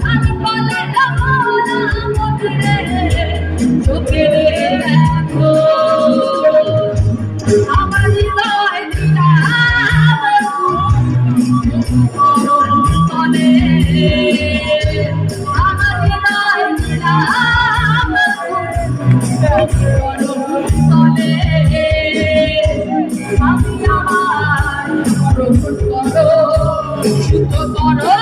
আমি বলে যাবো না মনে চোখে দেখো আমার হৃদয় দিলা মনে আমার হৃদয় দিলা মনে আমি আমার করো শুদ্ধ করো